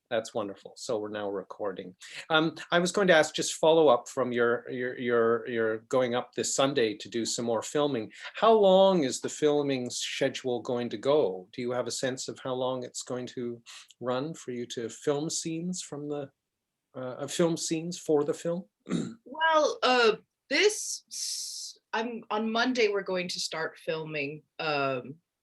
That's wonderful. So we're now recording. I was going to ask, just follow up from your going up this Sunday to do some more filming. How long is the filming schedule going to go? Do you have a sense of how long it's going to run for you to film scenes from the film scenes for the film? Well, I'm on Monday. We're going to start filming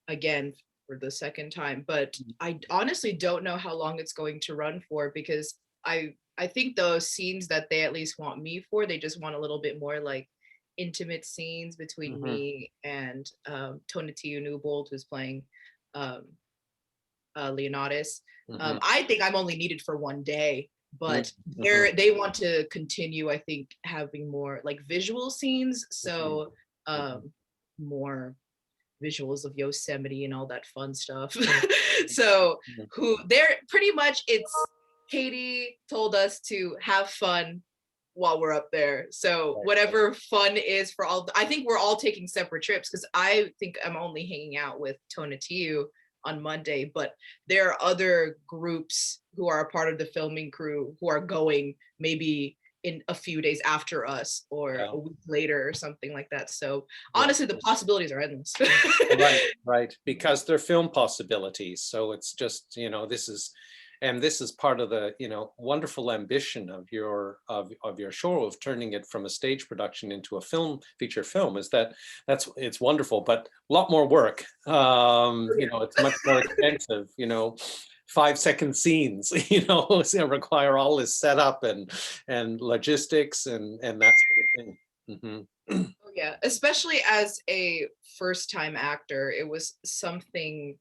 again for the second time, but I honestly don't know how long it's going to run for, because I think those scenes that they at least want me for, they just want a little bit more like intimate scenes between me and Tonatiuh Newbold, who's playing um, Leonidas. I think I'm only needed for one day, but they want to continue, I think, having more like visual scenes, so more visuals of Yosemite and all that fun stuff. So they're pretty much, it's Katie told us to have fun while we're up there. So whatever fun is for all, I think we're all taking separate trips, because I think I'm only hanging out with Tonatiuh on Monday, but there are other groups who are a part of the filming crew who are going maybe in a few days after us, or a week later or something like that. So honestly, the possibilities are endless. Right, because they're film possibilities. So it's just, this is part of the, wonderful ambition of your show, of turning it from a stage production into a feature film, is that it's wonderful, but a lot more work. It's much more expensive, 5-second scenes, require all this setup and logistics and that sort of thing. Oh, yeah, especially as a first-time actor, it was something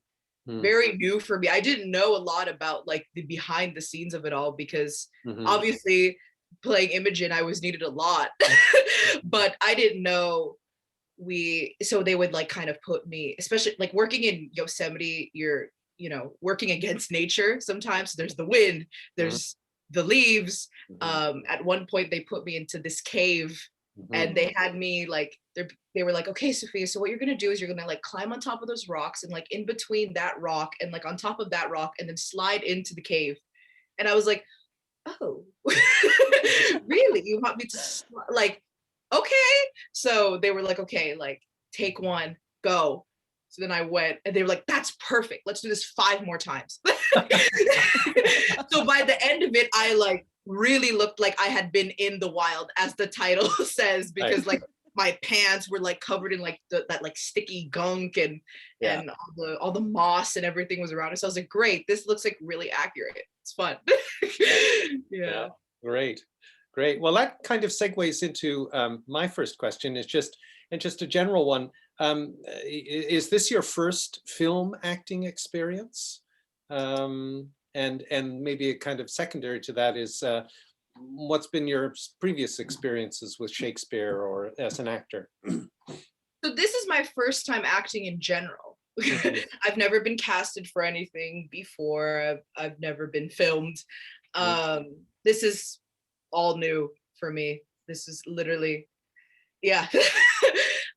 very new for me. I didn't know a lot about like the behind the scenes of it all, because obviously playing Imogen, I was needed a lot, but I didn't know so they would like kind of put me, especially like working in Yosemite, you're working against nature sometimes. There's the wind, there's the leaves. At one point they put me into this cave, and they had me like, they were like, okay, Sophia, so what you're gonna do is you're gonna like climb on top of those rocks, and like in between that rock and like on top of that rock, and then slide into the cave. And I was like, oh, really? You want me to like, okay. So they were like, okay, like take one, go. So then I went, and they were like, that's perfect. Let's do this 5 more times. So by the end of it, I like really looked like I had been in the wild, as the title says, because like my pants were like covered in like that like sticky gunk and all the moss and everything was around us. So I was like, great, this looks like really accurate. It's fun. Yeah. Great. Well, that kind of segues into my first question. Is just a general one. Is this your first film acting experience? And maybe a kind of secondary to that is, what's been your previous experiences with Shakespeare or as an actor? So this is my first time acting in general. I've never been casted for anything before. I've never been filmed. This is all new for me. This is literally, yeah.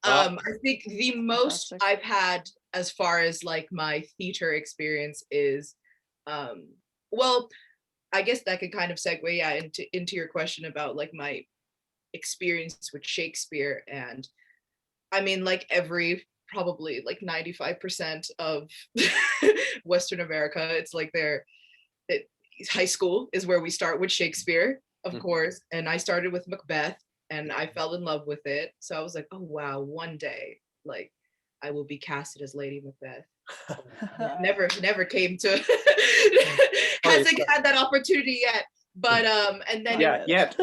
I think the most I've had as far as like my theater experience is, well, I guess that could kind of segue, into your question about like my experience with Shakespeare. And I mean, like probably like 95% of Western America, it's like high school is where we start with Shakespeare, of course. And I started with Macbeth, and I fell in love with it. So I was like, oh wow, one day, like I will be casted as Lady Macbeth. Never came to hasn't had that opportunity yet. But and then yet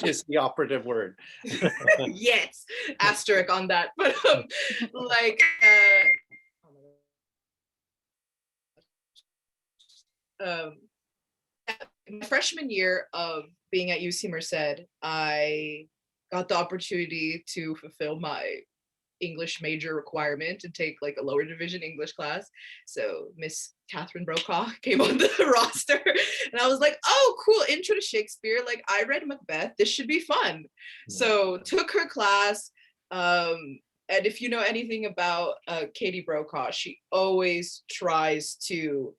is the operative word. Yes, asterisk on that. But like my freshman year of being at UC Merced, I got the opportunity to fulfill my English major requirement and take like a lower division English class. So Miss Catherine Brokaw came on the roster, and I was like, oh cool, intro to Shakespeare, like I read Macbeth, this should be fun. So took her class, and if you know anything about Katie Brokaw, she always tries to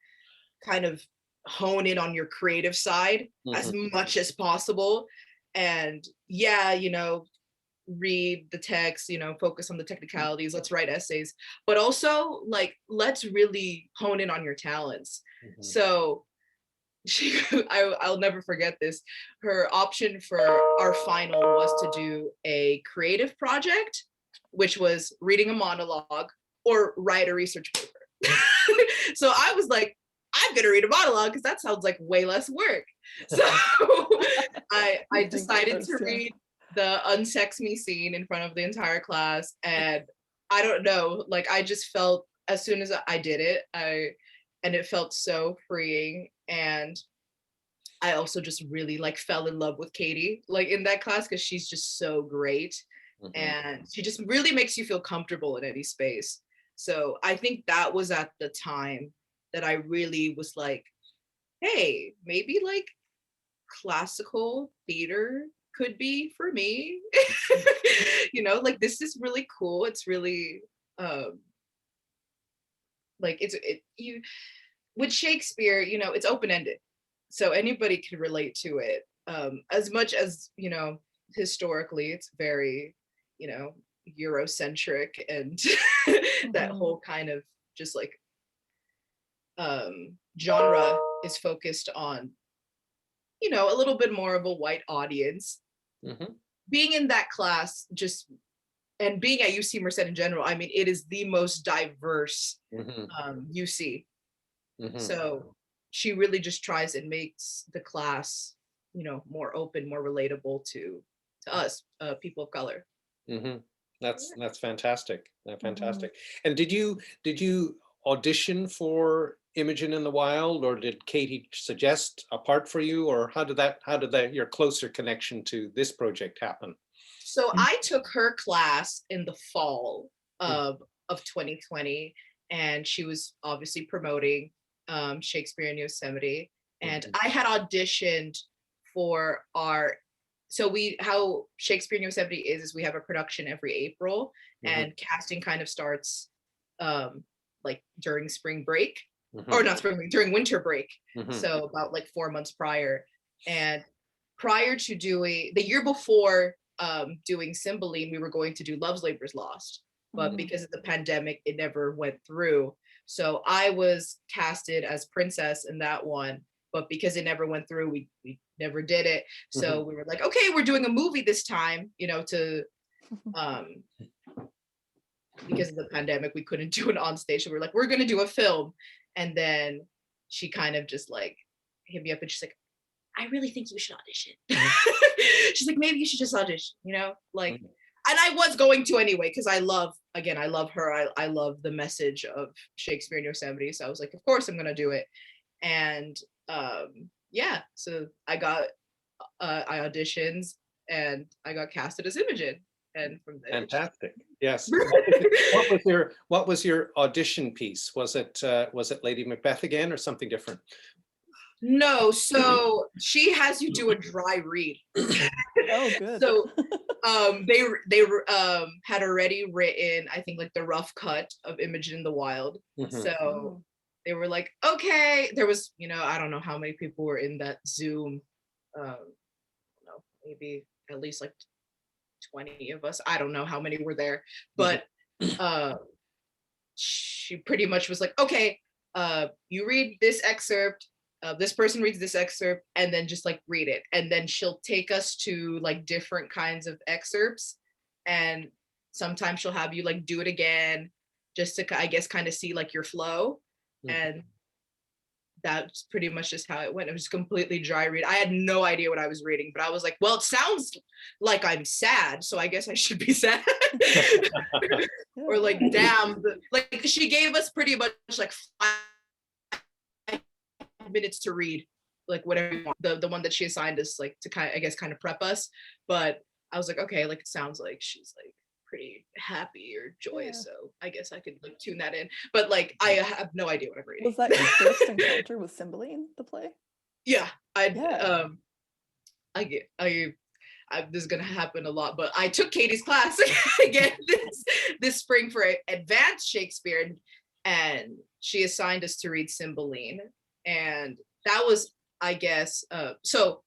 kind of hone in on your creative side as Mhm. much as possible. And yeah, you know, read the text, you know, focus on the technicalities, let's write essays, but also like, let's really hone in on your talents. Mhm. So she, I'll never forget this. Her option for our final was to do a creative project, which was reading a monologue or write a research paper. So I was like, I'm gonna read a monologue because that sounds like way less work. So I decided to read the unsex me scene in front of the entire class, and I don't know, like I just felt as soon as I did it, and it felt so freeing. And I also just really like fell in love with Katie, like in that class, because she's just so great. Mhm. And she just really makes you feel comfortable in any space. So I think that was at the time that I really was like, hey, maybe like classical theater could be for me. You know, like this is really cool. It's really um like you with Shakespeare, you know, it's open-ended. So anybody can relate to it. As much as, you know, historically it's very, you know, Eurocentric and that Mhm. whole kind of just like genre is focused on, you know, a little bit more of a white audience. Mhm. Being in that class just and being at UC Merced in general, I mean, it is the most diverse Mhm. UC. Mhm. So she really just tries and makes the class, you know, more open, more relatable to us, people of color. Mhm. Yeah. That's fantastic. Mhm. Fantastic. And did you audition for Imogen in the Wild, or did Katie suggest a part for you, or how did your closer connection to this project happen? So I took her class in the fall Mhm. of 2020, and she was obviously promoting Shakespeare in Yosemite. And Mhm. I had auditioned for our so we how Shakespeare in Yosemite is we have a production every April, Mhm. and casting kind of starts um like during spring break, or Mhm. not spring break, during winter break. Mhm. So about like 4 months prior. And prior to doing the year before doing Cymbeline, we were going to do Love's Labor's Lost, but Mhm. because of the pandemic, it never went through. So I was casted as Princess in that one, but because it never went through, we never did it. So Mhm. we were like, okay, we're doing a movie this time, you know, to um, because of the pandemic, we couldn't do it on stage. So we are like, we're gonna do a film. And then she kind of just like hit me up and she's like, I really think you should audition. She's like, maybe you should just audition, you know? Like, Mhm. and I was going to anyway, because I love, again, I love her. I love the message of Shakespeare in Yosemite. So I was like, of course I'm gonna do it. And yeah, so I auditioned and I got casted as Imogen. And from there, it's just Fantastic. Yes. What was your audition piece? Was it Lady Macbeth again, or something different? no, so she has you do a dry read. Oh, good. So they had already written, I think, like the rough cut of Imogen in the Wild. Mhm. So Oh. they were like, okay, there was, you know, I don't know how many people were in that Zoom. No, maybe at least like 20 of us. I don't know how many were there, Mhm. but uh she pretty much was like, okay, you read this excerpt, this person reads this excerpt, and then just like read it. And then she'll take us to like different kinds of excerpts. And sometimes she'll have you like do it again just to, I guess, kind of see like your flow. Mhm. And that's pretty much just how it went. It was completely dry read. I had no idea what I was reading, but I was like, well, it sounds like I'm sad, so I guess I should be sad. Or Yeah. like, damn, like she gave us pretty much like 5 minutes to read, like whatever you want. The one that she assigned us, like to kind of, I guess, kind of prep us. But I was like, okay, like it sounds like she's like pretty happy or joyous, Yeah. so I guess I could like tune that in. But like I have no idea what I'm reading. Was that your first encounter with Cymbeline, the play? Yeah, Yeah. I get this is gonna happen a lot, but I took Katie's class again this spring for advanced Shakespeare, and she assigned us to read Cymbeline. And that was, I guess, so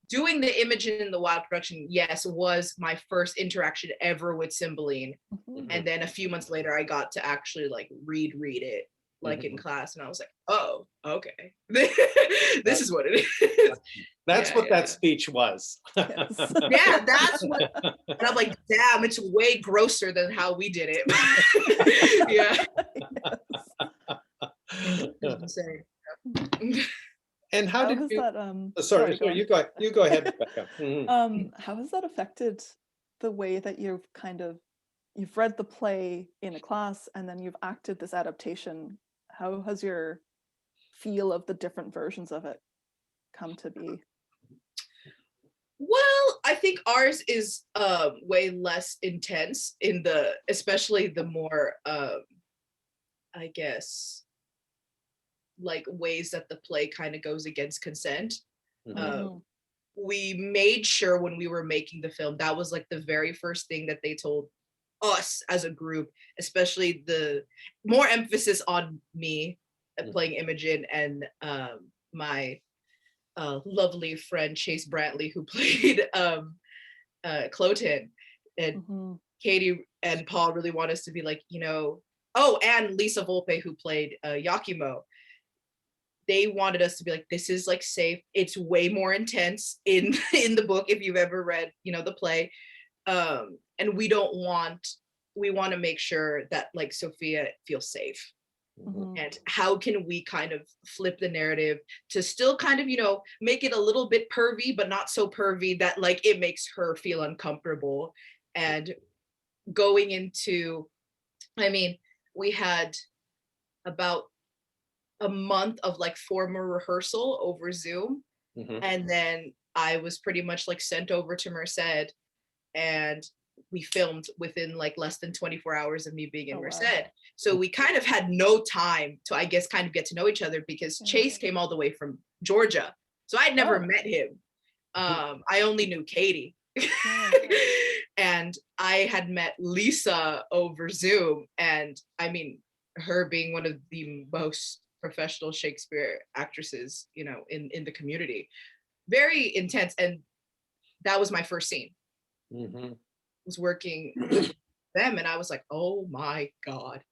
doing the Imogen in the Wild production, yes, was my first interaction ever with Cymbeline. Mhm. And then a few months later, I got to actually like read it like in class, and I was like, oh, okay, this is what it is. That's Yeah, what yeah, that speech was. Yes. yeah, that's what. And I'm like, damn, it's way grosser than how we did it. Yeah, it's insane. And how How did has you? that Sorry, go on. you go. You go ahead, Rebecca. How has that affected the way that you've read the play in a class and then you've acted this adaptation? How has your feel of the different versions of it come to be? Well, I think ours is way less intense in especially the more I guess like ways that the play kind of goes against consent. Mhm. We made sure when we were making the film, that was like the very first thing that they told us as a group, especially the more emphasis on me playing Imogen and my lovely friend Chase Brantley, who played Cloten. And Mhm. Katie and Paul really want us to be like, oh, and Lisa Volpe, who played Yakimo. They wanted us to be like, this is like safe. It's way more intense in in the book if you've ever read, the play. And we want to make sure that like Sophia feels safe. Mhm. And how can we kind of flip the narrative to still kind of, make it a little bit pervy, but not so pervy that like it makes her feel uncomfortable. And going into, I mean, we had about a month of like formal rehearsal over Zoom. And then I was pretty much like sent over to Merced, and we filmed within like less than 24 hours of me being in Oh, wow. Merced. So we kind of had no time to, I guess, kind of get to know each other because Chase came all the way from Georgia. So I'd never met him. I only knew Katie. And I had met Lisa over Zoom. And I mean, her being one of the most professional Shakespeare actresses, in the community. Very intense. And that was my first scene. Was working with them, and I was like, oh my God.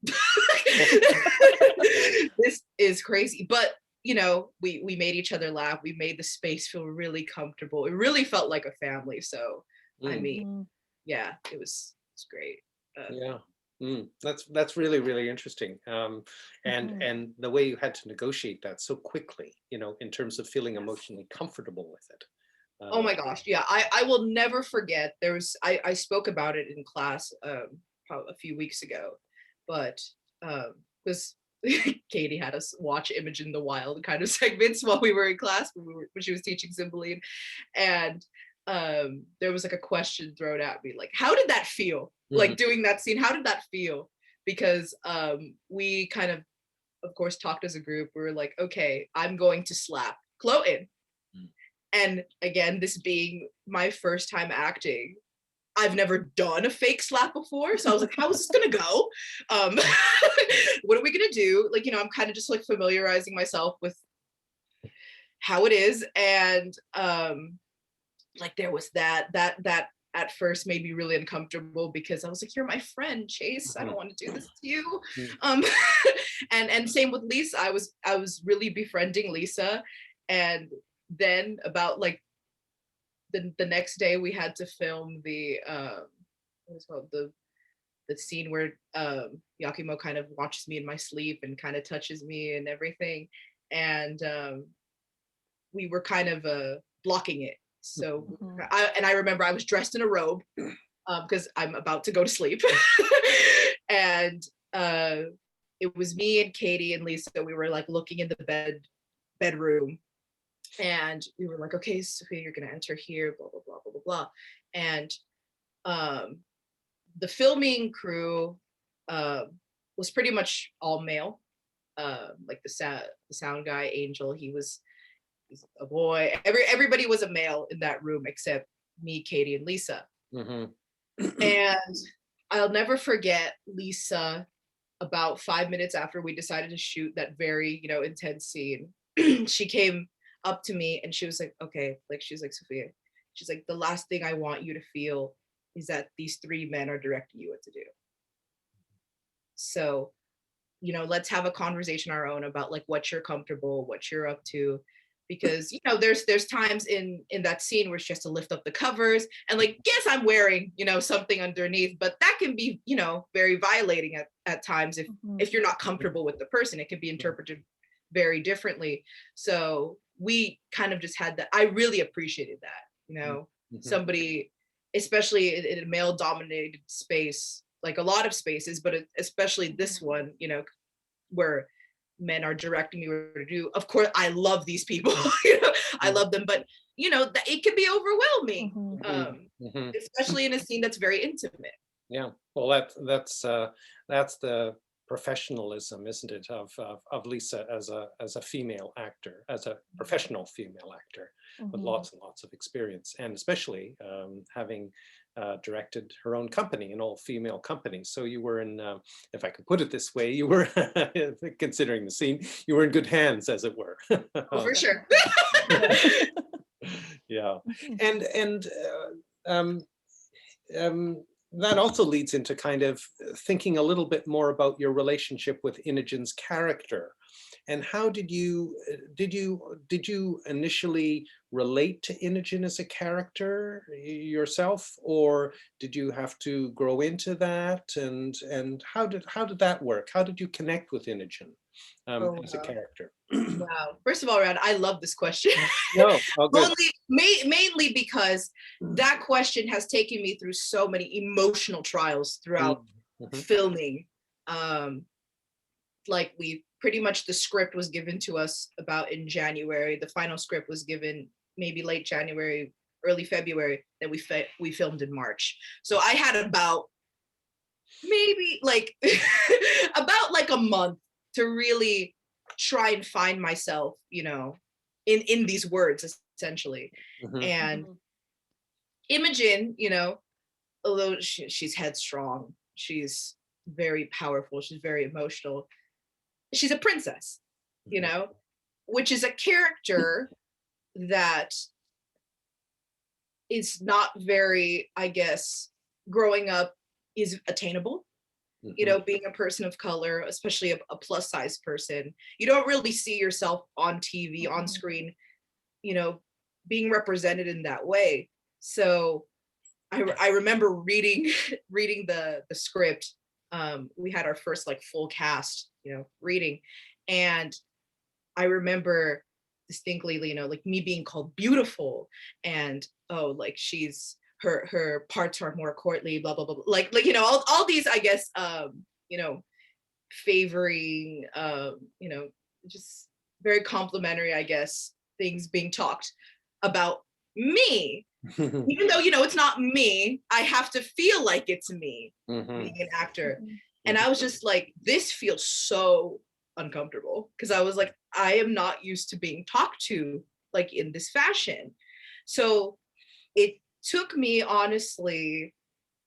This is crazy. But we made each other laugh. We made the space feel really comfortable. It really felt like a family. So I mean, yeah, it's great. Yeah. That's really, really interesting. And the way you had to negotiate that so quickly, in terms of feeling emotionally comfortable with it. Oh my gosh, yeah, I will never forget. I spoke about it in class probably a few weeks ago, but because Katie had us watch Imogen in the Wild kind of segments while we were in class when she was teaching Cymbeline, and there was like a question thrown at me like, how did that feel? Like doing that scene, how did that feel? Because we kind of course talked as a group. We were like, okay, I'm going to slap Cloten. And again, this being my first time acting, I've never done a fake slap before. So I was like, how is this gonna go? What are we gonna do? Like, I'm kind of just like familiarizing myself with how it is. And like there was that at first made me really uncomfortable because I was like, you're my friend, Chase. I don't want to do this to you. And same with Lisa. I was really befriending Lisa. And then about like the next day we had to film the what is it called, the scene where Yakimo kind of watches me in my sleep and kind of touches me and everything, and we were kind of blocking it. So I remember I was dressed in a robe because I'm about to go to sleep. And it was me and Katie and Lisa. We were like looking in the bedroom, and we were like, okay, Sophia, you're gonna enter here, blah blah blah blah blah blah. And the filming crew was pretty much all male. Like the sound guy, Angel, he's a boy. Everybody was a male in that room except me, Katie, and Lisa. And I'll never forget Lisa. About 5 minutes after we decided to shoot that very, intense scene, she came up to me and she was like, okay, like she's like, Sophia, she's like, the last thing I want you to feel is that these three men are directing you what to do. So, you know, let's have a conversation our own about like what you're comfortable, what you're up to. Because, you know, there's times in that scene where she has to lift up the covers and like, yes, I'm wearing, you know, something underneath, but that can be, you know, very violating at times if you're not comfortable with the person. It can be interpreted very differently. So we kind of just had that. I really appreciated that, you know, somebody, especially in a male dominated space, like a lot of spaces, but especially this one, you know, where men are directing me what to do. Of course, I love these people, you know, I love them, but you know, it can be overwhelming, especially in a scene that's very intimate. Yeah, well, that's the professionalism, isn't it, of Lisa as a female actor, as a professional female actor with lots and lots of experience, and especially having directed her own company, an all-female company. So you were in, if I could put it this way, you were, considering the scene, you were in good hands, as it were. Oh, for sure. Yeah, and that also leads into kind of thinking a little bit more about your relationship with Imogen's character. And how did you initially relate to Imogen as a character yourself, or did you have to grow into that? And how did that work? How did you connect with Imogen as a character? Wow. First of all, Rand, I love this question. No, oh, good. Mainly because that question has taken me through so many emotional trials throughout filming. Like we pretty much, the script was given to us about in January. The final script was given maybe late January, early February. Then we filmed in March. So I had about maybe like about like a month to really try and find myself, you know, in these words essentially. And Imogen, you know, although she's headstrong, she's very powerful, she's very emotional, she's a princess, you know, which is a character that is not very, I guess, growing up is attainable. You know, being a person of color, especially a plus size person, you don't really see yourself on TV, on screen, you know, being represented in that way. So I remember reading the script. We had our first like full cast, you know, reading, and I remember distinctly, you know, like me being called beautiful, and oh, like she's her parts are more courtly, blah blah blah, like you know, all these, I guess, you know, favoring, you know, just very complimentary, I guess, things being talked about me. Even though, you know, it's not me, I have to feel like it's me being an actor. And I was just like, this feels so uncomfortable, because I was like, I am not used to being talked to like in this fashion. So it took me, honestly,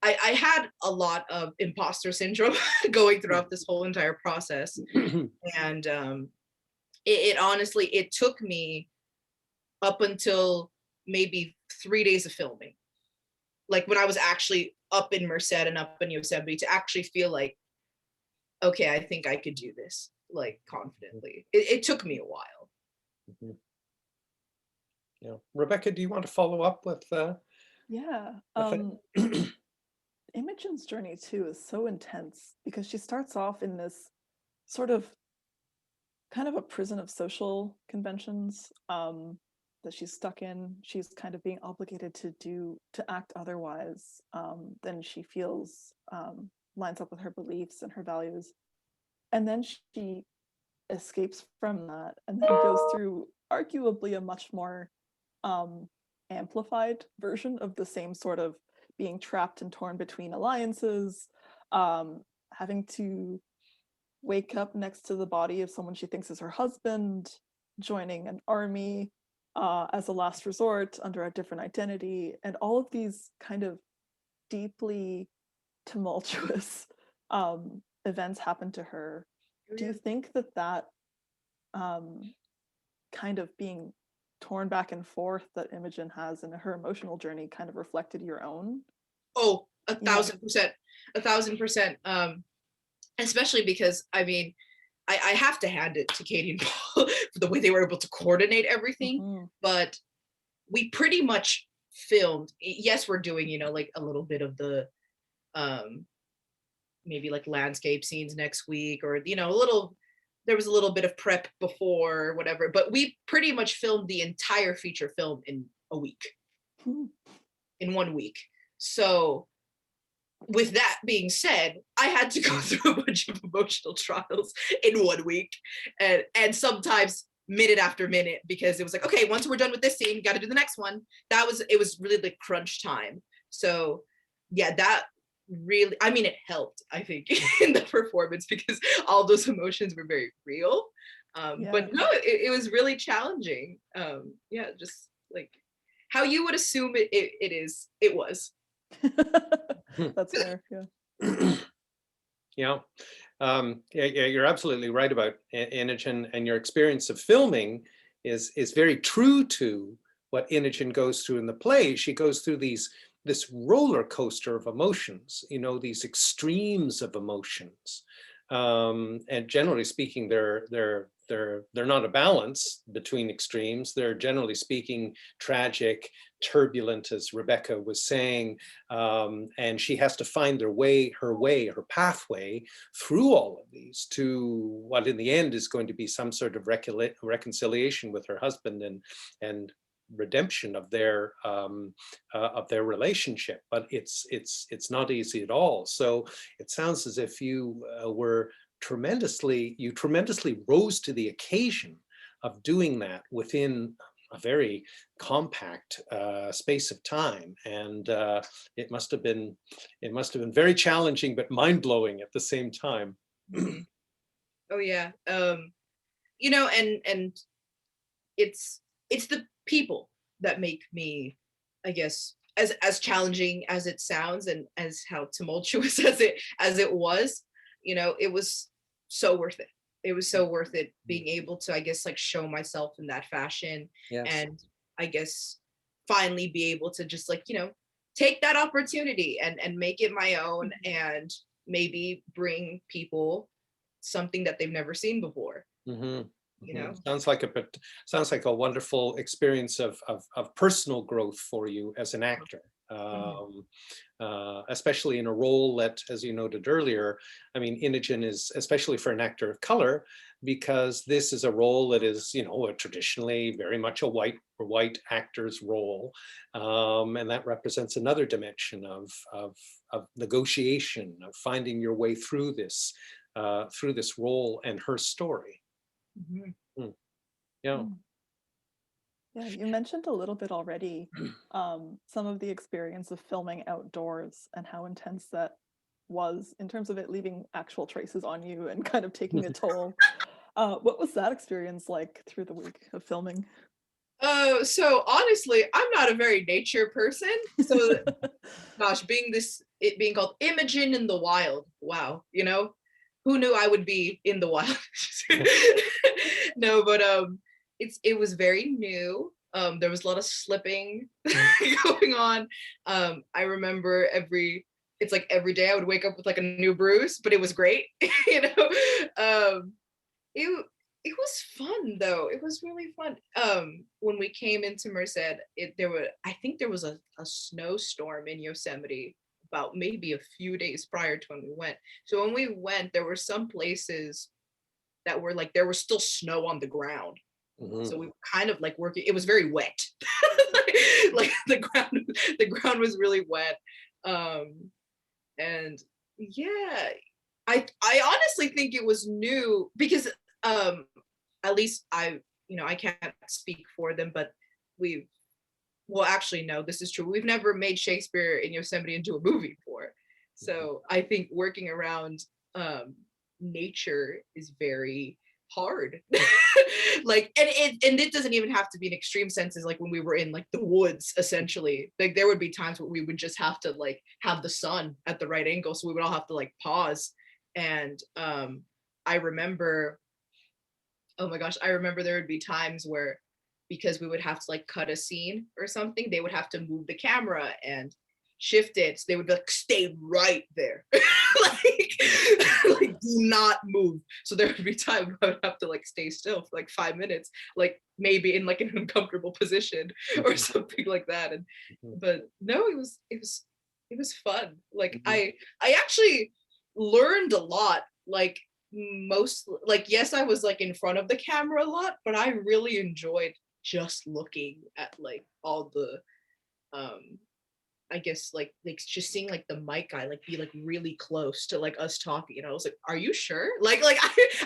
I had a lot of imposter syndrome going throughout this whole entire process. And it honestly, it took me up until maybe 3 days of filming, like when I was actually up in Merced and up in Yosemite, to actually feel like, okay, I think I could do this, like confidently. It took me a while. Yeah, Rebecca, do you want to follow up with? Yeah. Imogen's journey too is so intense, because she starts off in this sort of kind of a prison of social conventions that she's stuck in. She's kind of being obligated to act otherwise than she feels lines up with her beliefs and her values. And then she escapes from that and then goes through arguably a much more amplified version of the same sort of being trapped and torn between alliances, having to wake up next to the body of someone she thinks is her husband, joining an army as a last resort under a different identity, and all of these kind of deeply tumultuous events happen to her. Do you think that kind of being torn back and forth that Imogen has in her emotional journey kind of reflected your own? Oh, Yeah. 1,000%, 1,000%. Especially because I mean, I have to hand it to Katie and Paul for the way they were able to coordinate everything. Mhm. But we pretty much filmed. Yes, we're doing, you know, like a little bit of the maybe like landscape scenes next week, or you know, there was a little bit of prep before or whatever, but we pretty much filmed the entire feature film in a week, Hmm. in 1 week. So with that being said, I had to go through a bunch of emotional trials in 1 week, and sometimes minute after minute, because it was like, okay, once we're done with this scene, got to do the next one. It was really the crunch time. So yeah, that really, I mean, it helped, I think, in the performance, because all those emotions were very real. Yeah. But no, it was really challenging. Yeah, just like how you would assume it was. That's fair. Yeah. Yeah. Yeah, you're absolutely right about Imogen, and your experience of filming is very true to what Imogen goes through in the play. She goes through this roller coaster of emotions, you know, these extremes of emotions. And generally speaking, they're not a balance between extremes. They're generally speaking tragic, turbulent, as Rebecca was saying, and she has to find her pathway through all of these to what in the end is going to be some sort of reconciliation with her husband and redemption of their relationship. But it's not easy at all. So it sounds as if you tremendously rose to the occasion of doing that within a very compact space of time, and it must have been very challenging but mind-blowing at the same time. Mhm. Oh yeah. You know, and it's the people that make me, I guess, as challenging as it sounds and as how tumultuous as it was, you know, it was so worth it. It was so worth it being able to, I guess, like show myself in that fashion, Yes. and I guess finally be able to just like, you know, take that opportunity and make it my own, and maybe bring people something that they've never seen before. Mm-hmm. You know. Sounds like a wonderful experience of personal growth for you as an actor, especially in a role that, as you noted earlier, I mean, Imogen is, especially for an actor of color, because this is a role that is, you know, traditionally very much a white actor's role, and that represents another dimension of negotiation, of finding your way through this role and her story. Mm-hmm. Yeah. Yeah, you mentioned a little bit already some of the experience of filming outdoors and how intense that was in terms of it leaving actual traces on you and kind of taking a toll. What was that experience like through the week of filming? So honestly, I'm not a very nature person. So gosh, it being called Imogen in the Wild. Wow, you know, who knew I would be in the wild? No, but it was very new. There was a lot of slipping going on. I remember it's like every day I would wake up with like a new bruise, but it was great, you know. It it was fun though. It was really fun. When we came into Merced, I think there was a snowstorm in Yosemite about maybe a few days prior to when we went. So when we went, there were some places that were like there was still snow on the ground. Mm-hmm. So we were kind of like working. It was very wet. Like the ground was really wet. And yeah, I honestly think it was new because at least I can't speak for them, but we've well actually no, this is true. We've never made Shakespeare in Yosemite into a movie before. So I think working around nature is very hard. Like and it doesn't even have to be in extreme senses, like when we were in like the woods essentially. Like there would be times where we would just have to like have the sun at the right angle. So we would all have to like pause. And I remember oh my gosh, I remember there would be times where, because we would have to like cut a scene or something, they would have to move the camera and shift it. So they would like stay right there. like do not move. So there would be times I would have to like stay still for like 5 minutes, like maybe in like an uncomfortable position or something like that. And but no, it was fun. Like I actually learned a lot. Like most, like yes, I was like in front of the camera a lot, but I really enjoyed just looking at like all the I guess like just seeing like the mic guy like be like really close to like us talking, and I was like, are you sure? Like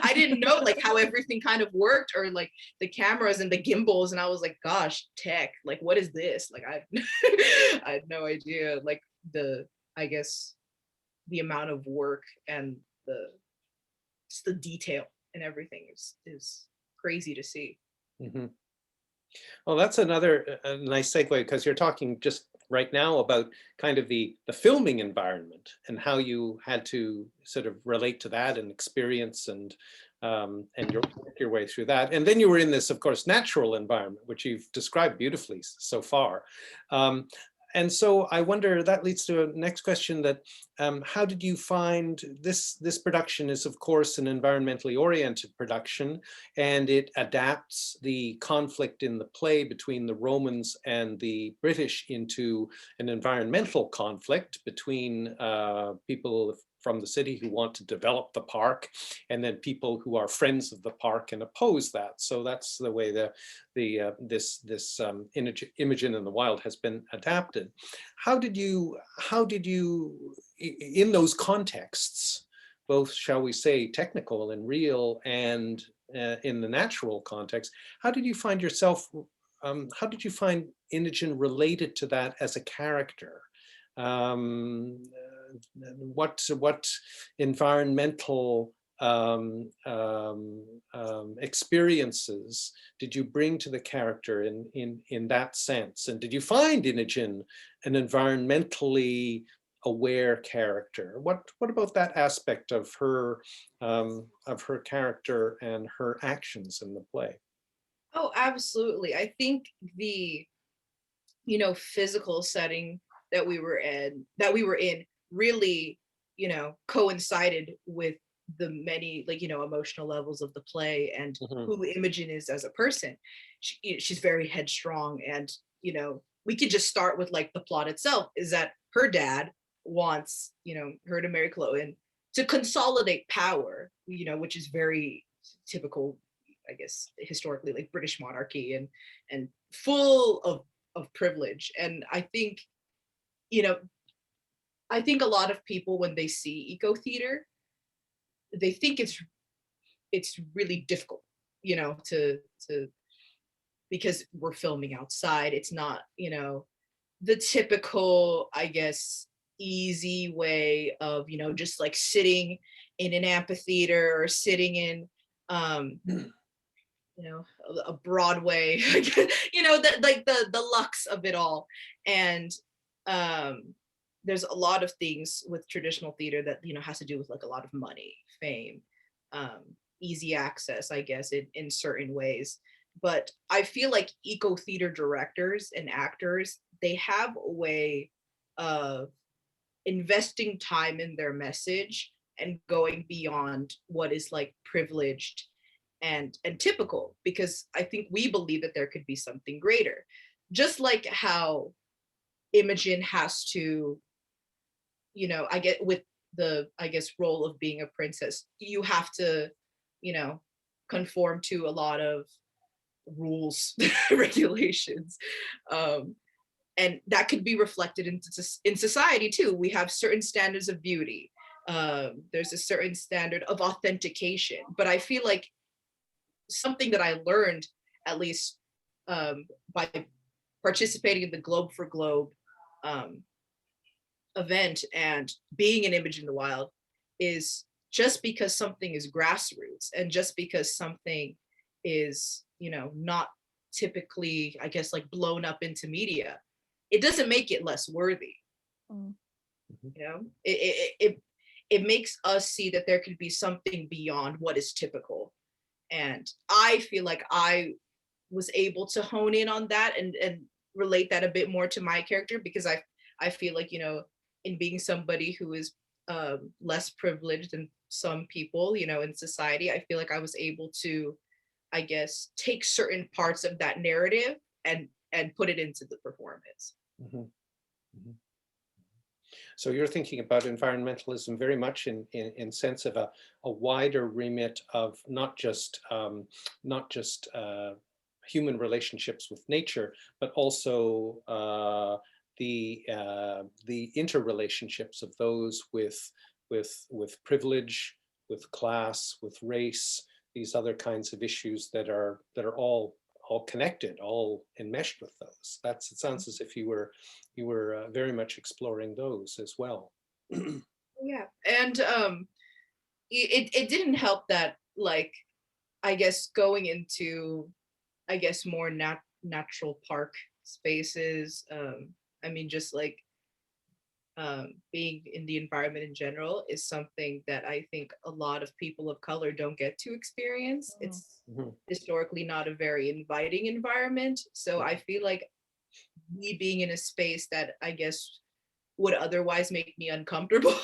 I didn't know like how everything kind of worked, or like the cameras and the gimbals, and I was like, gosh, tech, like what is this? Like I I had no idea, like the, I guess the amount of work and the just the detail and everything is crazy to see. Mhm. Well, that's another nice segue, because you're talking just right now about kind of the filming environment and how you had to sort of relate to that and experience and your way through that. And then you were in this, of course, natural environment, which you've described beautifully so far. And so I wonder, that leads to a next question, that how did you find this production is, of course, an environmentally oriented production, and it adapts the conflict in the play between the Romans and the British into an environmental conflict between people from the city who want to develop the park, and then people who are friends of the park and oppose that. So that's the way this Imogen in the Wild has been adapted. How did you in those contexts, both, shall we say, technical and real, and in the natural context, how did you find yourself? How did you find Imogen related to that as a character? What environmental experiences did you bring to the character in that sense? And did you find Imogen an environmentally aware character? What about that aspect of her character and her actions in the play? Oh, absolutely. I think the, physical setting that we were in really, coincided with the many, like, emotional levels of the play and who Imogen is as a person. She's very headstrong, and, we could just start with like the plot itself is that her dad wants, her to marry Chloe to consolidate power, which is very typical, I guess, historically, like British monarchy and full of privilege. And you know, I think a lot of people, when they see eco theater, they think it's really difficult, to because we're filming outside. It's not, the typical, I guess, easy way of, just like sitting in an amphitheater or sitting in a Broadway, like the lux of it all. And there's a lot of things with traditional theater that, has to do with like a lot of money, fame, easy access, I guess, in certain ways. But I feel like eco theater directors and actors, they have a way of investing time in their message and going beyond what is like privileged and typical, because I think we believe that there could be something greater. Just like how Imogen has to, I get with the, I guess, role of being a princess, you have to, conform to a lot of rules, regulations. And that could be reflected in society too. We have certain standards of beauty. There's a certain standard of authentication. But I feel like something that I learned, at least by participating in the Globe for Globe event and being an Image in the Wild, is just because something is grassroots and just because something is, not typically, I guess, like blown up into media, it doesn't make it less worthy. It makes us see that there could be something beyond what is typical. And I feel like I was able to hone in on that and relate that a bit more to my character, because I feel like, you know, in being somebody who is less privileged than some people, you know, in society, I feel like I was able to, I guess, take certain parts of that narrative and put it into the performance. Mhm. Mhm. So you're thinking about environmentalism very much in sense of a wider remit of not just human relationships with nature, but also the interrelationships of those with privilege, with class, with race, these other kinds of issues that are all connected, all enmeshed with those. It sounds as if you were very much exploring those as well. Yeah, and it didn't help that, like, I guess going into, I guess, more natural park spaces. I mean, just like being in the environment in general is something that I think a lot of people of color don't get to experience. It's Mhm. historically not a very inviting environment. So I feel like me being in a space that I guess would otherwise make me uncomfortable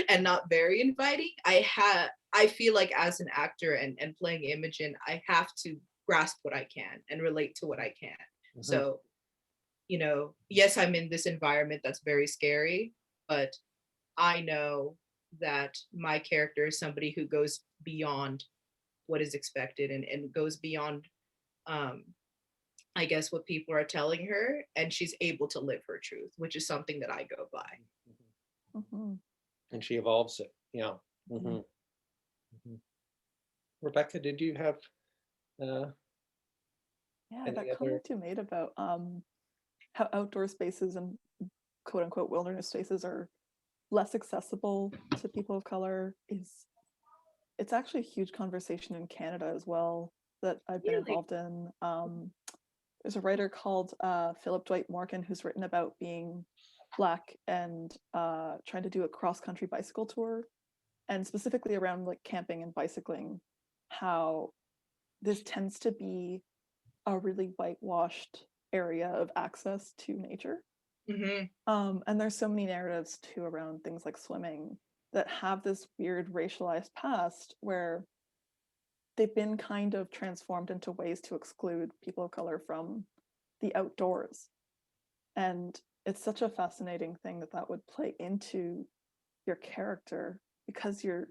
and not very inviting, I feel like as an actor and playing Imogen, I have to grasp what I can and relate to what I can. Mhm. So, you know, yes, I'm in this environment that's very scary, but I know that my character is somebody who goes beyond what is expected and goes beyond, um, I guess, what people are telling her, and she's able to live her truth, which is something that I go by. Mhm. And she evolves it. Yeah. Mhm. Mhm. Rebecca, did you have uh, Yeah, any that other? comment you made about how outdoor spaces and quote unquote wilderness spaces are less accessible to people of color is it's actually a huge conversation in Canada as well that I've been Really? involved in. There's a writer called Philip Dwight Morgan who's written about being Black and trying to do a cross-country bicycle tour, and specifically around like camping and bicycling, how this tends to be a really whitewashed area of access to nature. Mm-hmm. And there's so many narratives too around things like swimming that have this weird racialized past where they've been kind of transformed into ways to exclude people of color from the outdoors. And it's such a fascinating thing that that would play into your character because you're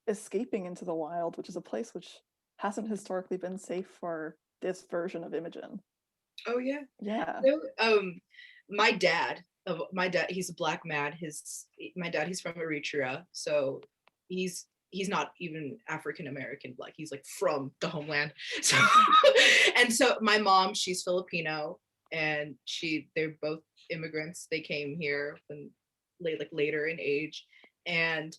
escaping into the wild, which is a place which hasn't historically been safe for this version of Imogen. Oh yeah. Yeah. So, my dad, he's a Black man. My dad, he's from Eritrea, so he's not even African American Black. He's like from the homeland. So, and so my mom, she's Filipino, and they're both immigrants. They came here when later in age, and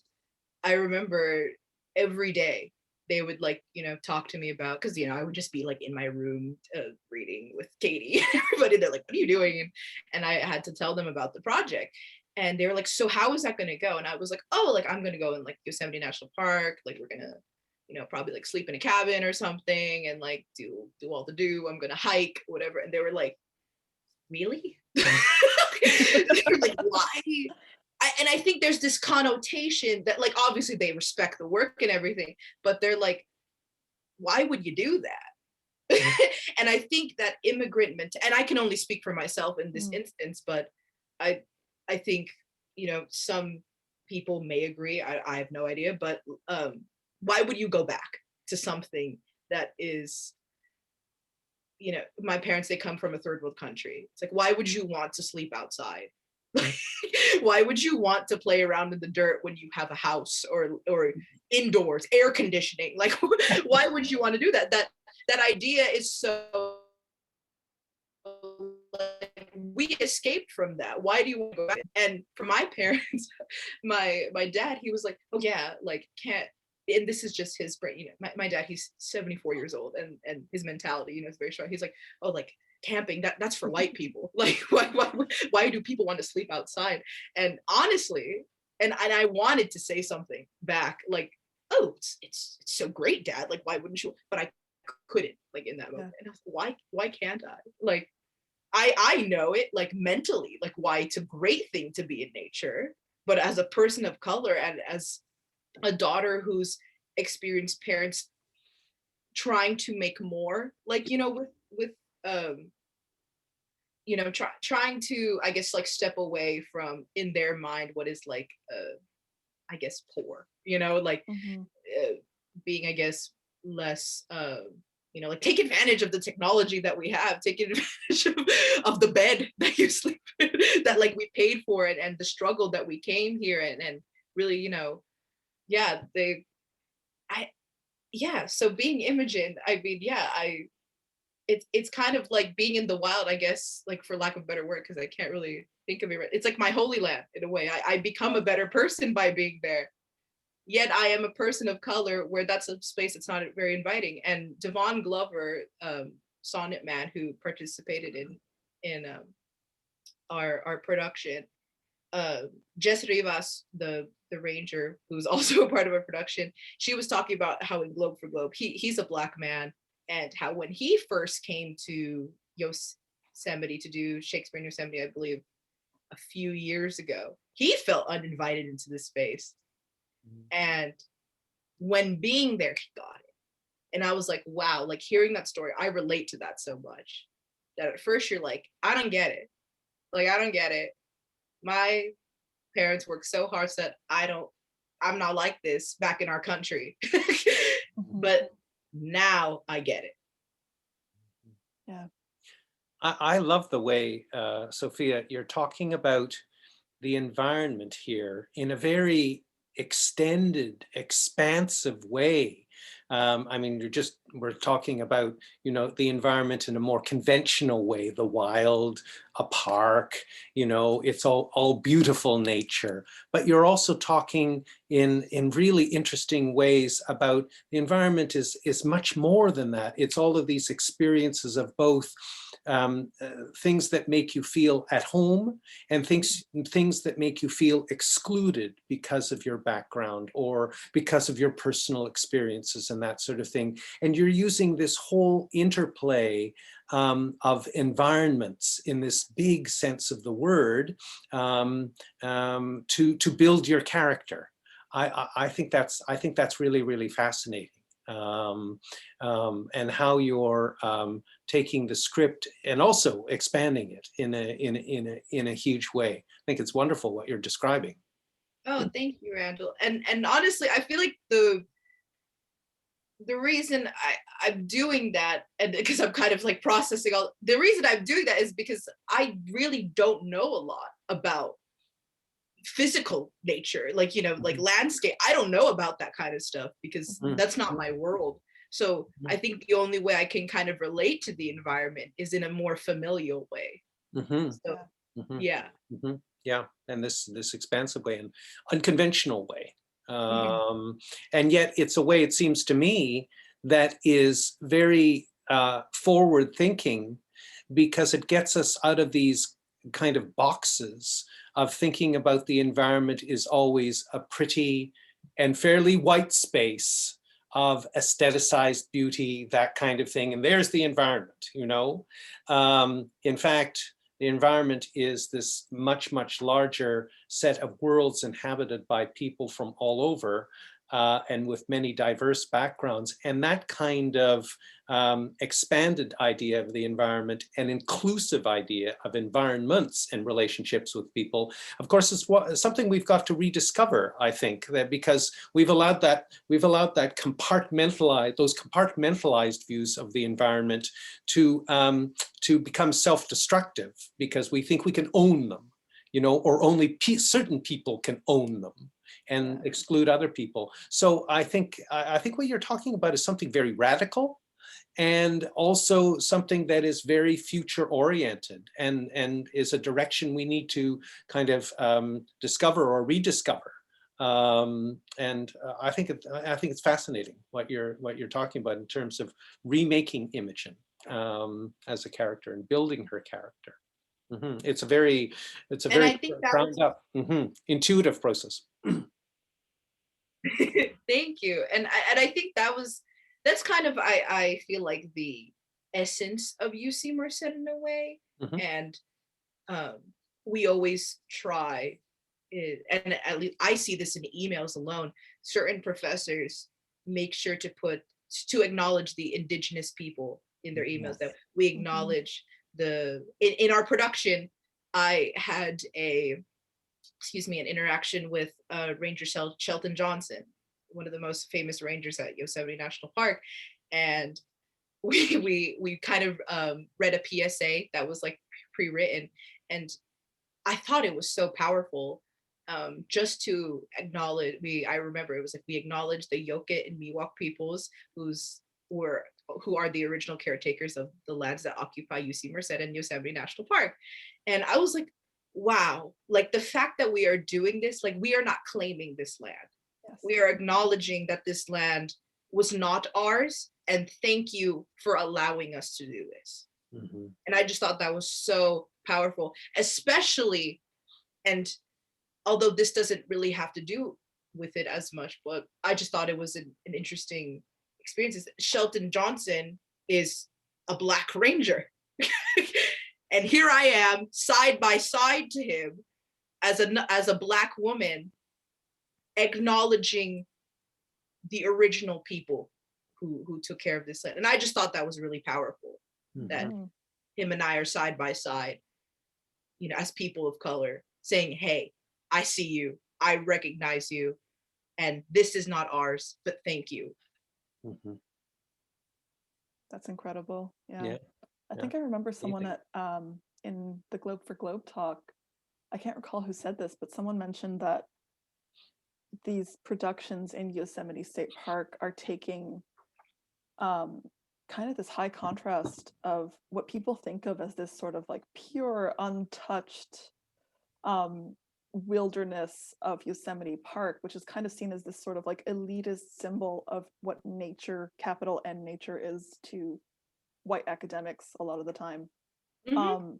I remember every day they would, like, you know, talk to me about, because, you know, I would just be like in my room reading with Katie. Everybody, they're like, what are you doing? And I had to tell them about the project. And they were like, so how is that going to go? And I was like, oh, like I'm going to go in like Yosemite National Park. Like we're going to, you know, probably like sleep in a cabin or something and like do all the I'm going to hike, whatever. And they were like, really? Like, why? And I think there's this connotation that, like, obviously they respect the work and everything, but they're like, why would you do that? And I think that and I can only speak for myself in this instance, but I I think, you know, some people may agree. I have no idea, but why would you go back to something that is, you know, my parents, they come from a third world country. It's like, why would you want to sleep outside? Why would you want to play around in the dirt when you have a house or indoors, air conditioning? Like, why would you want to do that? That idea is so, like, we escaped from that. Why do you want to go back? And for my parents, my dad, he was like, oh yeah, like can't. And this is just his brain, you know. My dad, he's 74 years old, and his mentality, you know, is very strong. He's like, oh, like camping, that's for white people. Like, why do people want to sleep outside? And honestly, and I wanted to say something back, like, oh, it's so great, Dad. Like, why wouldn't you? But I couldn't, like, in that Yeah. moment. And I was like, why can't I? Like, I know it, like, mentally, like, why it's a great thing to be in nature. But as a person of color and as a daughter who's experienced parents trying to make more, like, with um trying to, I guess, like, step away from, in their mind, what is like, I guess, poor, like, Mhm. uh, being, I guess, less, like, take advantage of the technology that we have, take advantage of the bed that you sleep in, that, like, we paid for it, and the struggle that we came here, and really, yeah, I, yeah. So being Imogen, I mean, yeah, it's kind of like being in the wild, I guess, like, for lack of a better word, because I can't really think of it. It's like my holy land in a way. I become a better person by being there. Yet I am a person of color where that's a space that's not very inviting. And Devon Glover, Sonnet Man, who participated in our production, uh, Jess Rivas, the ranger, who's also a part of our production, she was talking about how in Globe for Globe, he's a Black man, and how when he first came to Yosemite to do Shakespeare in Yosemite, I believe, a few years ago, he felt uninvited into this space. And when being there, he got it. And I was like, wow, like, hearing that story, I relate to that so much. That at first you're like, I don't get it. Like, I don't get it. My parents worked so hard so that I'm not like this back in our country. Mhm. But now I get it. Yeah. I love the way, Sophia, you're talking about the environment here in a very extended, expansive way. I mean, we're talking about, the environment in a more conventional way, the wild, a park, it's all beautiful nature. But you're also talking in really interesting ways about the environment is much more than that. It's all of these experiences of both things that make you feel at home and things that make you feel excluded because of your background or because of your personal experiences and that sort of thing. And you're using this whole interplay of environments in this big sense of the word to build your character. I think that's really, really fascinating. And how you're taking the script and also expanding it in a huge way. I think it's wonderful what you're describing. Oh, thank you, Randall. And honestly, I feel like the reason I'm doing that, and because I'm kind of like processing the reason I'm doing that is because I really don't know a lot about physical nature, like, like landscape. I don't know about that kind of stuff because that's not my world. So I think the only way I can kind of relate to the environment is in a more familial way. So yeah. Yeah, and this expansive way and unconventional way. Mhm. And yet it's a way, it seems to me, that is very forward thinking, because it gets us out of these kind of boxes of thinking about the environment is always a pretty and fairly white space of aestheticized beauty, that kind of thing. And there's the environment, In fact, the environment is this much, much larger set of worlds inhabited by people from all over and with many diverse backgrounds. And that kind of expanded idea of the environment, an inclusive idea of environments and relationships with people, of course, is something we've got to rediscover, I think, that because we've allowed that those compartmentalized views of the environment to become self-destructive, because we think we can own them, or only certain people can own them and exclude other people. So I think what you're talking about is something very radical, and also something that is very future oriented, and is a direction we need to kind of discover or rediscover. And I think it's fascinating what you're talking about in terms of remaking Imogen as a character and building her character. It's a very And I think that was ground up, intuitive process. Thank you. And I think that's kind of, I feel like the essence of UC Merced in a way. Mhm. And um, we always try, and at least I see this in emails alone, certain professors make sure to acknowledge the indigenous people in their emails, Yes. that we acknowledge in our production. I had an interaction with Ranger Shelton Johnson, one of the most famous rangers at Yosemite National Park. And we kind of read a PSA that was like pre-written, and I thought it was so powerful, just to acknowledge. I remember it was like, we acknowledge the Yokit and Miwok peoples who are the original caretakers of the lands that occupy UC Merced and Yosemite National Park. And I was like, wow, like the fact that we are doing this, like we are not claiming this land. Yes. We are acknowledging that this land was not ours, and thank you for allowing us to do this. Mm-hmm. And I just thought that was so powerful, especially, and although this doesn't really have to do with it as much, but I just thought it was an interesting experience. Shelton Johnson is a Black Ranger. And here I am side by side to him as a Black woman, acknowledging the original people who took care of this land. And I just thought that was really powerful, Mm-hmm. that him and I are side by side, as people of color, saying, hey, I see you, I recognize you, and this is not ours, but thank you. Mm-hmm. That's incredible. Yeah. I think I remember someone at in the Globe for Globe talk, I can't recall who said this, but someone mentioned that these productions in Yosemite State Park are taking kind of this high contrast of what people think of as this sort of like pure, untouched wilderness of Yosemite Park, which is kind of seen as this sort of like elitist symbol of what nature, capital N nature, is to white academics a lot of the time. Mm-hmm.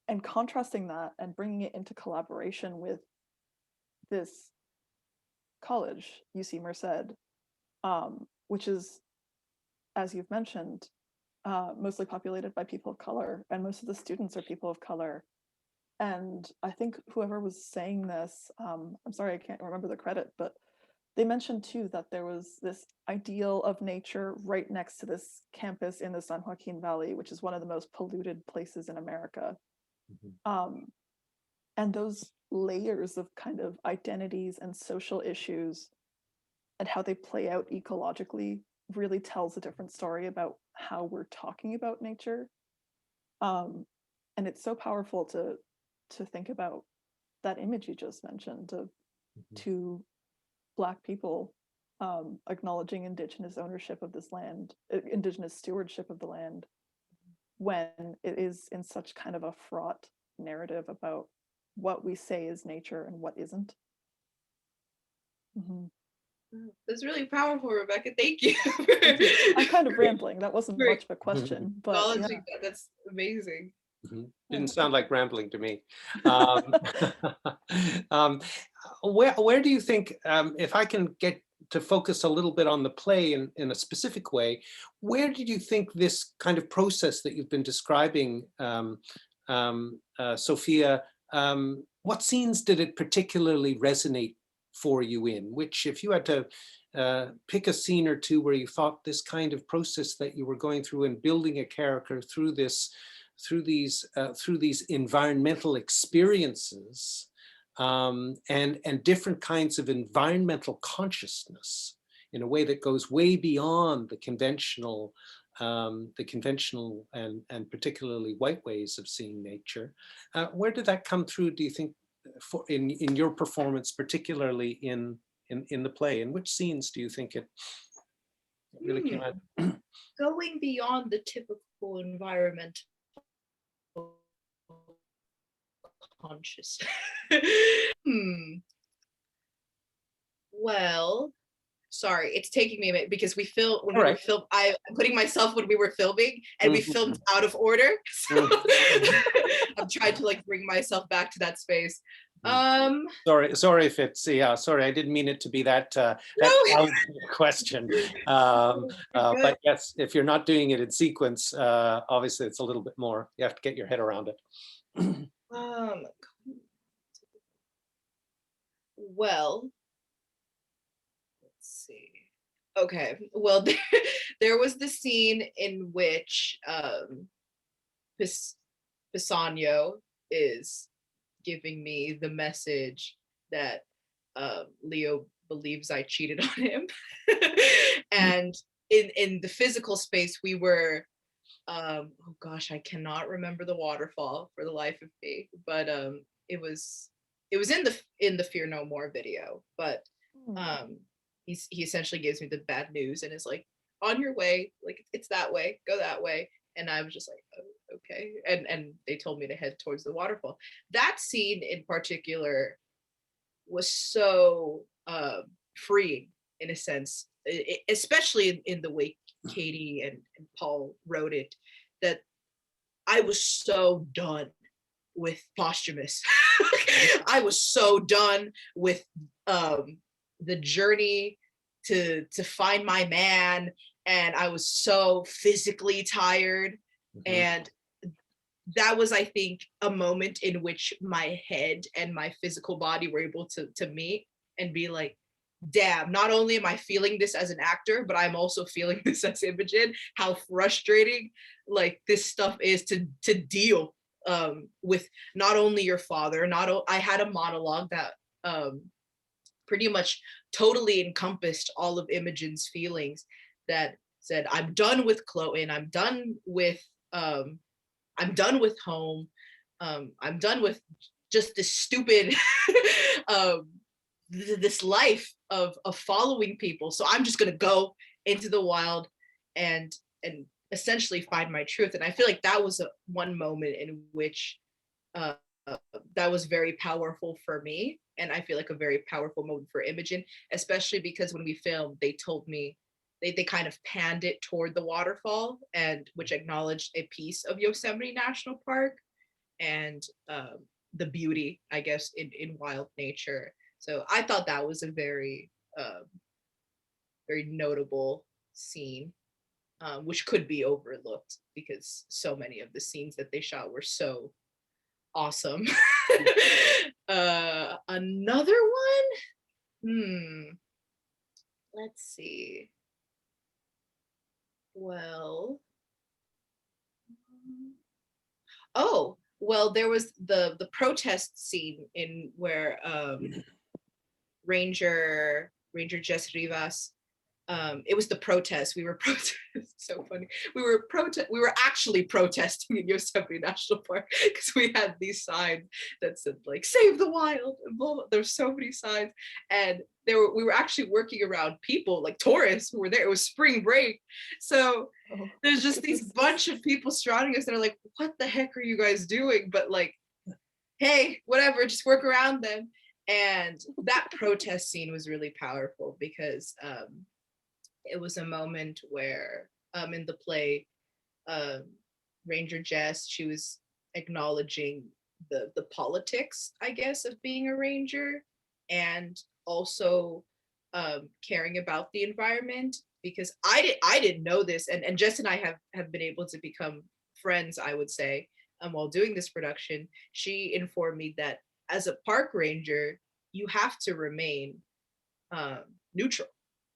And contrasting that and bringing it into collaboration with this college, UC Merced, which is, as you've mentioned, mostly populated by people of color, and most of the students are people of color. And I think whoever was saying this, I'm sorry, I can't remember the credit, but they mentioned too that there was this ideal of nature right next to this campus in the San Joaquin Valley, which is one of the most polluted places in America. Mm-hmm. And those layers of kind of identities and social issues and how they play out ecologically really tells a different story about how we're talking about nature. And it's so powerful to think about that image you just mentioned of two Black people acknowledging Indigenous ownership of this land, Indigenous stewardship of the land, when it is in such kind of a fraught narrative about what we say is nature and what isn't. Mm-hmm. That's really powerful, Rebecca. Thank you. I'm kind of rambling. That wasn't much of a question, but yeah. That's amazing. Mm-hmm. Didn't sound like rambling to me. Where do you think, if I can get to focus a little bit on the play in a specific way, where did you think this kind of process that you've been describing, Sophia, what scenes did it particularly resonate for you in? Which, if you had to pick a scene or two where you thought this kind of process that you were going through and building a character through these environmental experiences and different kinds of environmental consciousness in a way that goes way beyond the conventional and particularly white ways of seeing nature. Where did that come through, do you think, in your performance, particularly in the play? In which scenes do you think it really came out? Going beyond the typical environmental conscious. Well, sorry, it's taking me a minute because I'm putting myself when we were filming, and we filmed out of order. So I'm trying to like bring myself back to that space. Sorry if it's, yeah, sorry, I didn't mean it to be that that No. challenging a question. But yes, if you're not doing it in sequence, obviously it's a little bit more, you have to get your head around it. Well, let's see. Okay, well, there was the scene in which Pisanio is giving me the message that Leo believes I cheated on him. And in the physical space, we were, oh gosh, I cannot remember the waterfall for the life of me, but it was in the Fear No More video, but he essentially gives me the bad news and is like, on your way, like it's that way, go that way. And I was just like, oh, okay. And they told me to head towards the waterfall. That scene in particular was so freeing in a sense, especially in the way Katie and Paul wrote it, that I was so done with posthumous. I was so done with the journey to find my man, and I was so physically tired. Mm-hmm. And that was, I think, a moment in which my head and my physical body were able to meet and be like, damn, not only am I feeling this as an actor, but I'm also feeling this as Imogen, how frustrating like this stuff is to deal with not only your father, I had a monologue that pretty much totally encompassed all of Imogen's feelings, that said, I'm done with Chloe, and I'm done with home. I'm done with just this stupid this life of following people. So I'm just gonna go into the wild and essentially find my truth. And I feel like that was one moment in which that was very powerful for me. And I feel like a very powerful moment for Imogen, especially because when we filmed, they told me, they kind of panned it toward the waterfall, and which acknowledged a piece of Yosemite National Park and the beauty, I guess, in wild nature. So I thought that was a very, very notable scene, which could be overlooked because so many of the scenes that they shot were so awesome. Another one? Let's see. Well, oh, well, there was the protest scene in where Ranger Jess Rivas, it was the protest. We were so funny. We were actually protesting in Yosemite National Park because we had these signs that said like "Save the Wild" and blah, blah. There's so many signs, and we were actually working around people like tourists who were there. It was spring break, so there's just these bunch of people surrounding us that are like, "What the heck are you guys doing?" But like, hey, whatever, just work around them. And that protest scene was really powerful because it was a moment where in the play, Ranger Jess, she was acknowledging the politics, I guess, of being a ranger, and also caring about the environment, because I didn't know this, and Jess and I have been able to become friends, I would say, while doing this production. She informed me that as a park ranger, you have to remain neutral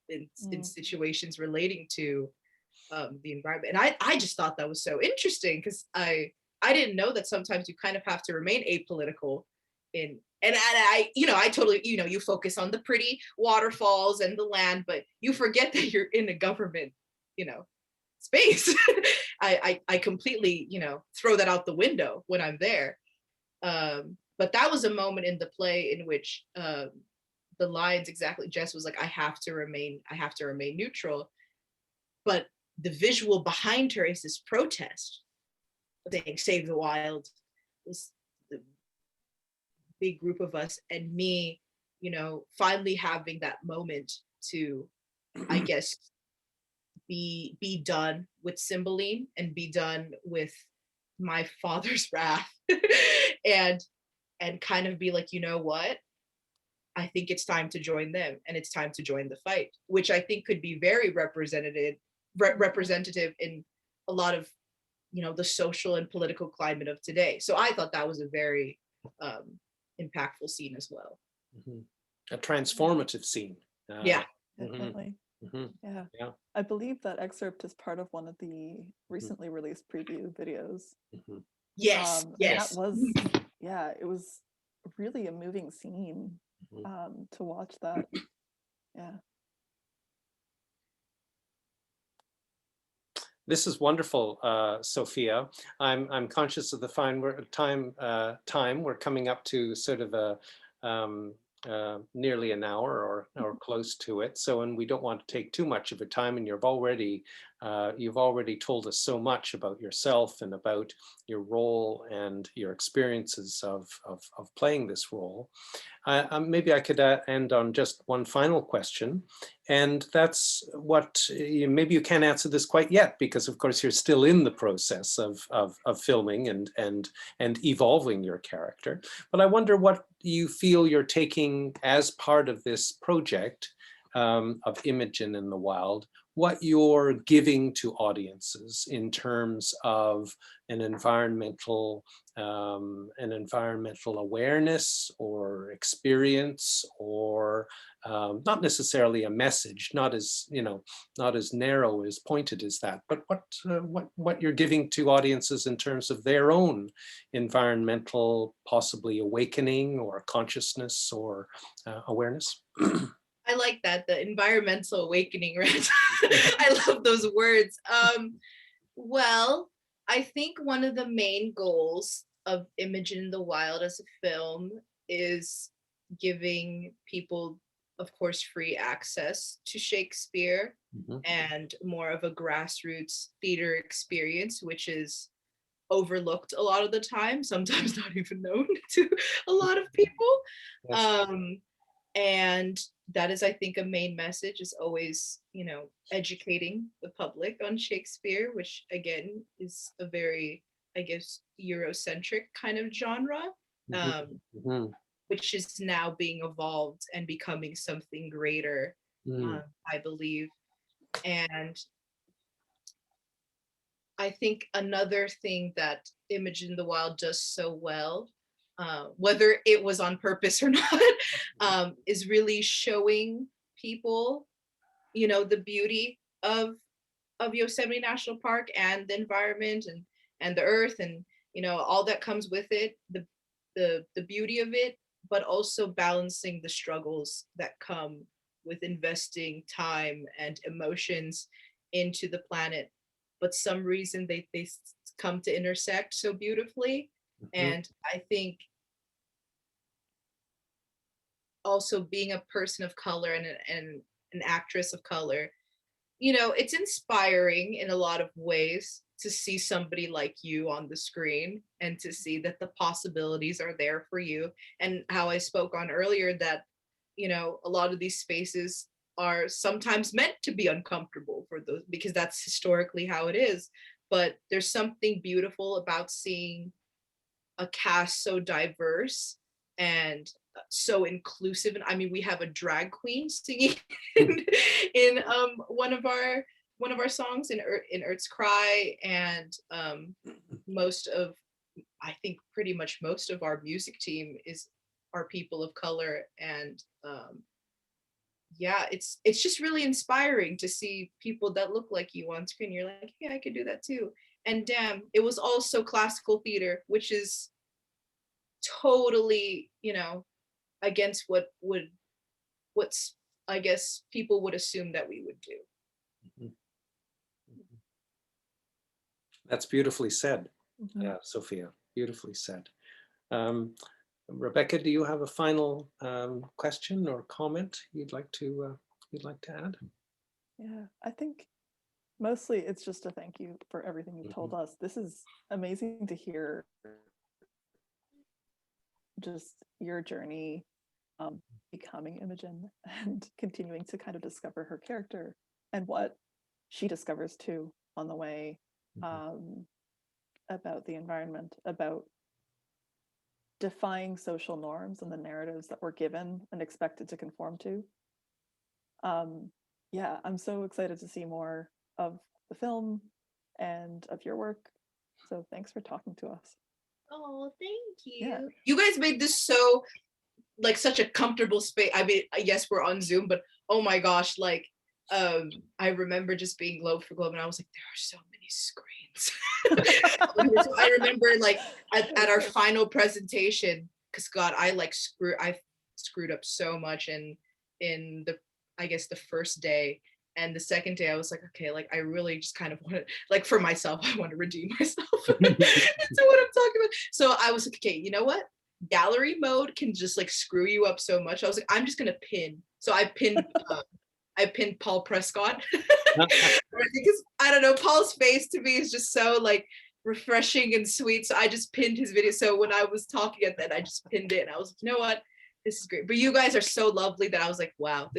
in situations relating to the environment. And I just thought that was so interesting, because I didn't know that sometimes you kind of have to remain apolitical and I totally, you focus on the pretty waterfalls and the land, but you forget that you're in a government, space. I completely, throw that out the window when I'm there. But that was a moment in the play in which the lines exactly, Jess was like, I have to remain neutral. But the visual behind her is this protest saying "Save the Wild." This the big group of us, and me, finally having that moment to, I guess, be done with Cymbeline and be done with my father's wrath. And and kind of be like, you know what? I think it's time to join them and it's time to join the fight, which I think could be very representative in a lot of, you know, the social and political climate of today. So I thought that was a very impactful scene as well. Mhm. A transformative scene. Yeah. Mhm, Definitely. mhm. Yeah. Yeah. I believe that excerpt is part of one of the recently released preview videos. Mhm. Yes. And that Yes. was, yeah, it was really a moving scene to watch that. Yeah. This is wonderful, Sophia. I'm conscious of the time. We're coming up to sort of a nearly an hour or close to it. So, and we don't want to take too much of your time. And you've already told us so much about yourself and about your role and your experiences of playing this role. Maybe I could end on just one final question, and that's what, maybe you can't answer this quite yet, because of course you're still in the process of filming and evolving your character. But I wonder what you feel you're taking as part of this project of Imogen in the Wild, what you're giving to audiences in terms of an environmental awareness or experience, or not necessarily a message, not as narrow, as pointed as that, but what you're giving to audiences in terms of their own environmental, possibly awakening or consciousness or awareness. I like that, the environmental awakening, right? I love those words. Well, I think one of the main goals of Imogen in the Wild as a film is giving people, of course, free access to Shakespeare Mhm. and more of a grassroots theater experience, which is overlooked a lot of the time, sometimes not even known to a lot of people. Yes. And that is, I think, a main message is always, you know, educating the public on Shakespeare, which again is a very, I guess, Eurocentric kind of genre, Mhm. Mhm. which is now being evolved and becoming something greater, Mm. I believe. And I think another thing that Imogen in the Wild does so well, whether it was on purpose or not, is really showing people, you know, the beauty of Yosemite National Park and the environment and the earth and, you know, all that comes with it, the beauty of it, but also balancing the struggles that come with investing time and emotions into the planet. But some reason they come to intersect so beautifully. Mhm. And I think also being a person of color and an actress of color, you know, it's inspiring in a lot of ways to see somebody like you on the screen and to see that the possibilities are there for you. And how I spoke on earlier that, you know, a lot of these spaces are sometimes meant to be uncomfortable for those because that's historically how it is. But there's something beautiful about seeing a cast so diverse and so inclusive. And I mean, we have a drag queen singing in one of our songs in Earth's Cry, and most of, I think pretty much most of our music team are people of color. And yeah, it's just really inspiring to see people that look like you on screen. You're like, yeah, I could do that too. And damn, it was also classical theater, which is totally, you know, against what's, I guess, people would assume that we would do. Mhm. That's beautifully said, Mhm. Sophia. Beautifully said. Um, Rebecca, do you have a final question or comment you'd like to add? Yeah, I think mostly it's just a thank you for everything you've told Mhm. us. This is amazing to hear just your journey becoming Imogen and continuing to kind of discover her character and what she discovers too on the way, Mhm. about the environment, about defying social norms and the narratives that we're given and expected to conform to. Yeah, I'm so excited to see more of the film and of your work. So thanks for talking to us. Oh, thank you. Yeah. You guys made this so like such a comfortable space. I mean, yes, we're on Zoom, but oh my gosh, like I remember just being globe for globe and I was like, there are so many screens. So I remember like at our final presentation, because God, I screwed up so much in the, I guess, the first day. And the second day I was like, okay, like I really just kind of want to, like for myself, I want to redeem myself. So what I'm talking about. So I was like, okay, you know what? Gallery mode can just like screw you up so much. I was like, I'm just gonna pin. So I pinned Paul Prescott. Because I don't know, Paul's face to me is just so like refreshing and sweet. So I just pinned his video. So when I was talking at that, I just pinned it and I was like, you know what? This is great. But you guys are so lovely that I was like, wow,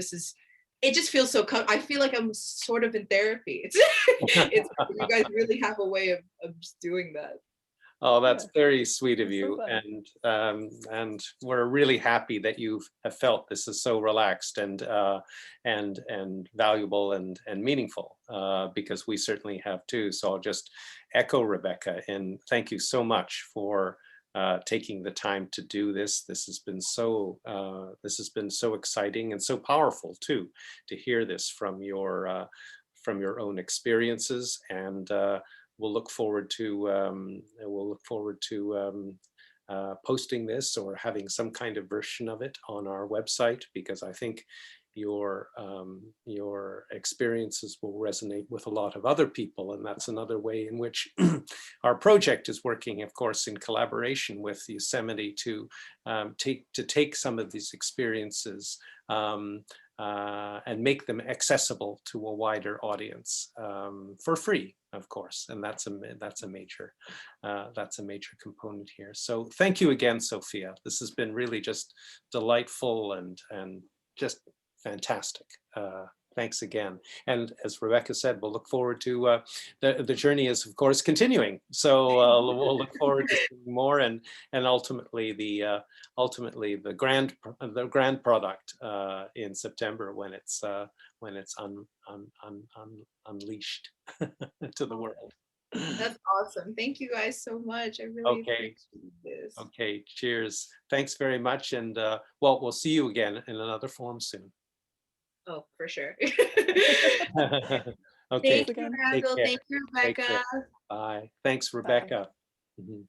it just feels so I feel like I'm sort of in therapy. It's you guys really have a way of just doing that. Oh, that's Yeah. very sweet of I'm so you, glad. and we're really happy that you have felt this is so relaxed and valuable and meaningful, because we certainly have too. So I'll just echo Rebecca and thank you so much for taking the time to do this. This has been so exciting and so powerful too, to hear this from your own experiences, and we'll look forward to posting this or having some kind of version of it on our website, because I think your experiences will resonate with a lot of other people, and that's another way in which our project is working, of course, in collaboration with Yosemite to take some of these experiences and make them accessible to a wider audience for free, of course, and that's a major component here. So thank you again, Sophia. This has been really just delightful and just fantastic. Thanks again. And as Rebecca said, we'll look forward to the journey is, of course, continuing. So we'll look forward to seeing more, and ultimately the grand product in September when it's unleashed to the world. That's awesome. Thank you guys so much. I really Okay. appreciate this. Okay. Cheers. Thanks very much, and well, we'll see you again in another form soon. Oh, for sure. Okay. Thank you, Randall. Thank you, Take Rebecca. care. Bye. Thanks, Rebecca. Mhm.